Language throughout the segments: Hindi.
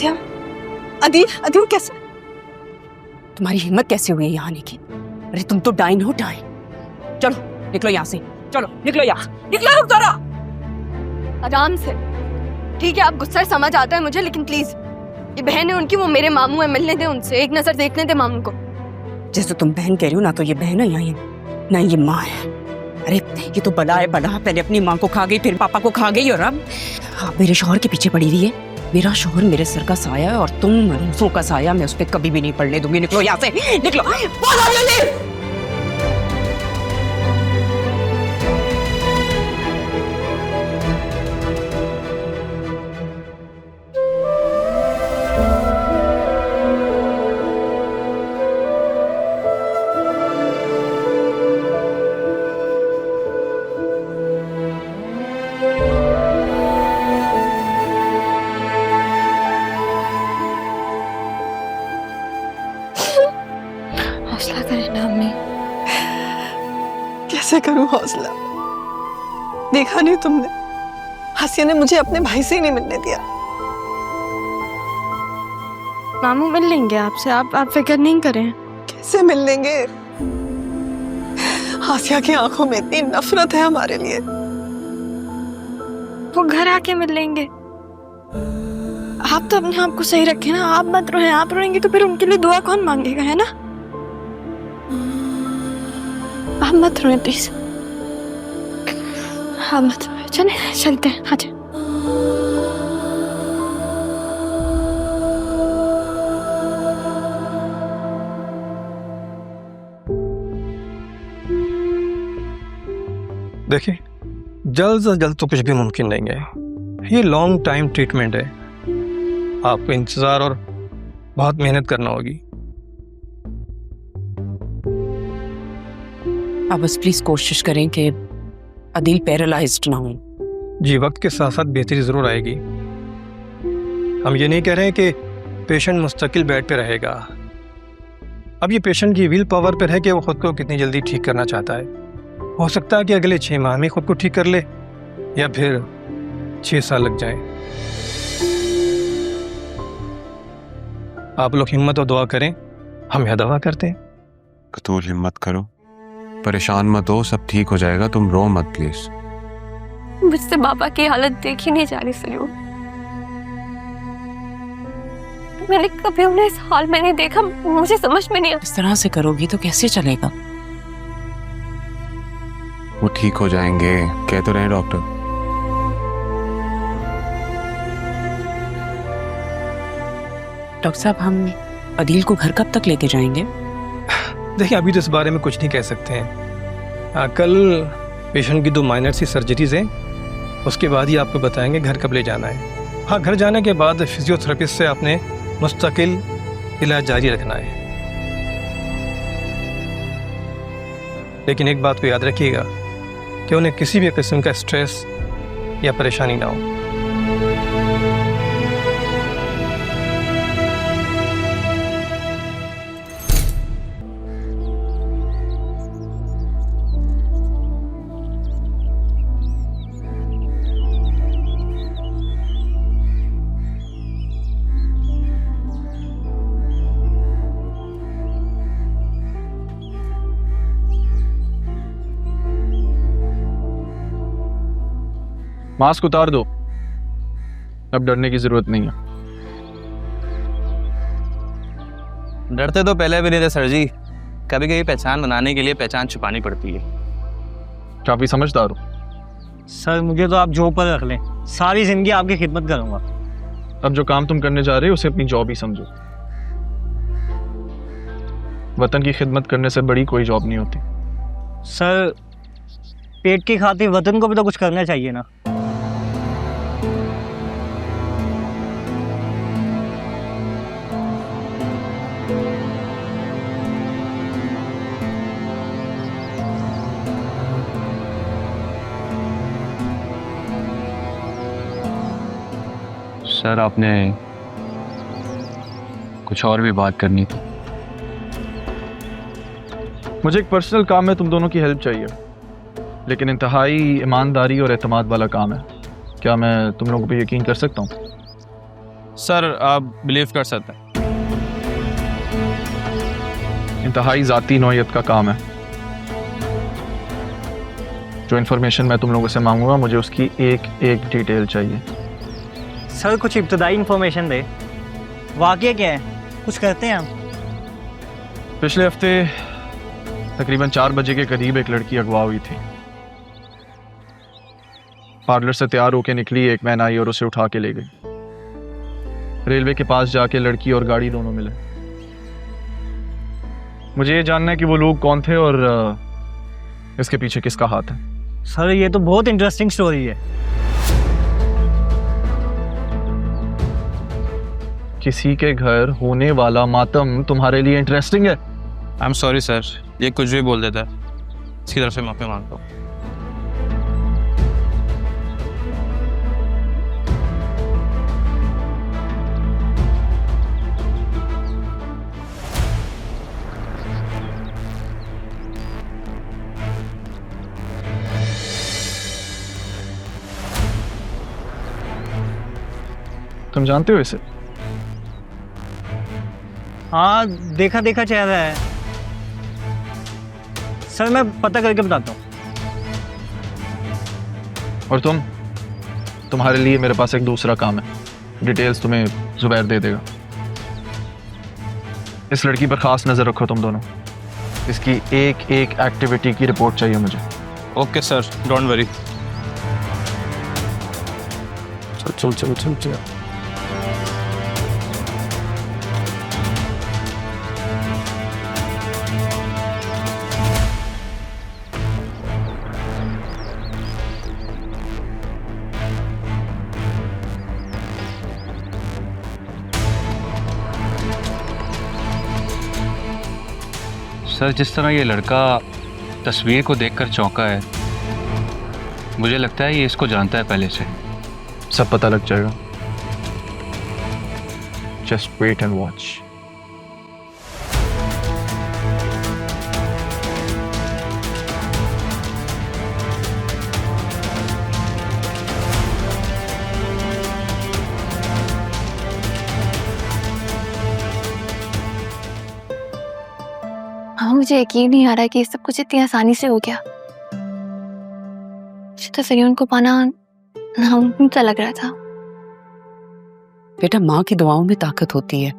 आसिया, अदील, अदील कैसे? तुम्हारी हिम्मत कैसे हुई है यहाँ आने की? अरे तुम तो डाइन हो, डाइन। चलो निकलो यहाँ से, चलो निकलो यहाँ, निकलो रुक जरा। आराम से। ठीक है, आप गुस्सा समझ आता है मुझे, लेकिन प्लीज ये बहन है उनकी, वो मेरे मामू है, मिलने दे उनसे, एक नजर देखने दे मामू को। जैसे तुम बहन कह रही हो ना, तो ये बहन है या ना ये माँ है। अरे ये तो बला है बला, पहले अपनी माँ को खा गई, फिर पापा को खा गई, और अब आप मेरे शौहर के पीछे पड़ी हुई है। मेरा शौहर मेरे सर का साया है और तुम मरूसों का साया, मैं उस पर कभी भी नहीं पड़ने दूंगी। निकलो यहाँ से, निकलो। हौसला करें ना अम्मी। कैसे करूं हौसला? देखा नहीं तुमने, हासिया ने मुझे अपने भाई से ही नहीं मिलने दिया। मामू मिल लेंगे आपसे, आप फिक्र नहीं करें। कैसे मिल लेंगे? हासिया की आंखों में इतनी नफरत है हमारे लिए। वो घर आके मिल लेंगे। आप तो अपने आप को सही रखें ना, आप मत रोएं। आप रोएंगे तो फिर उनके लिए दुआ कौन मांगेगा, है ना? आप मत रोएं प्लीज, आप मत रोएं। चले चलते हैं, आ जाए। देखिए, जल्द से जल्द तो कुछ भी मुमकिन नहीं है। ये लॉन्ग टाइम ट्रीटमेंट है, आपको इंतजार और बहुत मेहनत करना होगी। आप बस प्लीज कोशिश करें कि अदील पैरालाइज्ड ना हो। जी, वक्त के साथ साथ बेहतरी ज़रूर आएगी। हम ये नहीं कह रहे हैं कि पेशेंट मुस्तकिल बेड पे रहेगा। अब ये पेशेंट की विल पावर पर है कि वो ख़ुद को कितनी जल्दी ठीक करना चाहता है। हो सकता है कि अगले 6 माह में खुद को ठीक कर ले, या फिर 6 साल लग जाए। आप लोग हिम्मत और दुआ करें, हम यह दवा करते हैं। कतूल, हिम्मत करो, परेशान मत हो, सब ठीक हो जाएगा, तुम रो मत प्लीज। मुझसे पापा की हालत देखी नहीं जा रही सलू। मैंने कभी उन्हें इस हाल में नहीं देखा, मुझे समझ में नहीं आता। इस तरह से करोगी तो कैसे चलेगा? वो ठीक हो जाएंगे, कह तो रहे हैं डॉक्टर। डॉक्टर साहब, हम अदील को घर कब तक लेके जाएंगे? देखिए, अभी तो इस बारे में कुछ नहीं कह सकते हैं। कल पेशेंट की 2 माइनर सी सर्जरीज हैं, उसके बाद ही आपको बताएंगे घर कब ले जाना है। हाँ, घर जाने के बाद फिजियोथेरेपिस्ट से आपने मुस्तकिल इलाज जारी रखना है। लेकिन एक बात को याद रखिएगा कि उन्हें किसी भी किस्म का स्ट्रेस या परेशानी ना हो। मास्क उतार दो, अब डरने की जरूरत नहीं है। डरते तो पहले भी नहीं थे सर जी, कभी कभी पहचान बनाने के लिए पहचान छुपानी पड़ती है। काफी समझदार हो सर। मुझे तो आप जॉब पर रख लें, सारी जिंदगी आपकी खिदमत करूंगा। अब जो काम तुम करने जा रहे हो उसे अपनी जॉब ही समझो। वतन की खिदमत करने से बड़ी कोई जॉब नहीं होती। सर, पेट की खातिर वतन को भी तो कुछ करना चाहिए ना। सर, आपने कुछ और भी बात करनी थी। मुझे एक पर्सनल काम में तुम दोनों की हेल्प चाहिए, लेकिन इंतहाई ईमानदारी और एतमाद वाला काम है। क्या मैं तुम लोगों पे यकीन कर सकता हूँ? सर आप बिलीव कर सकते हैं। इंतहाई ज़ाती नौयत का काम है। जो इन्फॉर्मेशन मैं तुम लोगों से मांगूंगा मुझे उसकी एक एक डिटेल चाहिए। सर कुछ इब्तदाई इंफॉर्मेशन दे। वाकया क्या है, कुछ करते हैं हम। पिछले हफ्ते तकरीबन 4 बजे के करीब एक लड़की अगवा हुई थी। पार्लर से तैयार होकर निकली, एक मैन आई और उसे उठा के ले गई। रेलवे के पास जाके लड़की और गाड़ी दोनों मिले। मुझे ये जानना है कि वो लोग कौन थे और इसके पीछे किसका हाथ है। सर ये तो बहुत इंटरेस्टिंग स्टोरी है। किसी के घर होने वाला मातम तुम्हारे लिए इंटरेस्टिंग है? आई एम सॉरी सर, ये कुछ भी बोल देता है, इसकी तरफ से माफ़ी मांगता हूँ। तुम जानते हो इसे? हाँ देखा देखा चेहरा है सर, मैं पता करके बताता हूँ। और तुम्हारे लिए मेरे पास एक दूसरा काम है। डिटेल्स तुम्हें जुबैर दे देगा। इस लड़की पर खास नजर रखो तुम दोनों। इसकी एक एक एक्टिविटी की रिपोर्ट चाहिए मुझे। Okay sir, don't worry. चल चल चल चल। सर जिस तरह ये लड़का तस्वीर को देखकर चौंका है, मुझे लगता है ये इसको जानता है पहले से। सब पता लग जाएगा। Just wait and watch. हाँ मुझे यकीन नहीं आ रहा है कि ये सब कुछ इतनी आसानी से हो गया। मुझे तो ज़रियून को पाना नामुमकिन सा लग रहा था। बेटा माँ की दुआओं में ताकत होती है।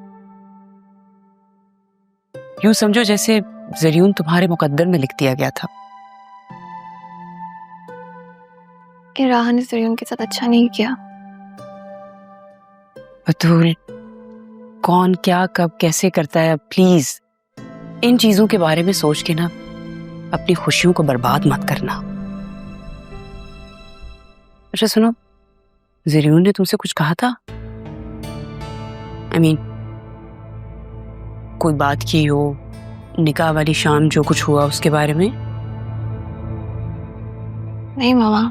यूं समझो जैसे ज़रियून तुम्हारे मुकद्दर में लिख दिया गया था। कि राह ने ज़रियून के साथ अच्छा नहीं किया। बतूल कौन क्या कब कैसे करता है, प्लीज इन चीजों के बारे में सोच के ना अपनी खुशियों को बर्बाद मत करना। अच्छा सुनो, ज़रियून ने तुमसे कुछ कहा था? I mean, कोई बात की हो, निकाह वाली शाम जो कुछ हुआ उसके बारे में? नहीं मामा,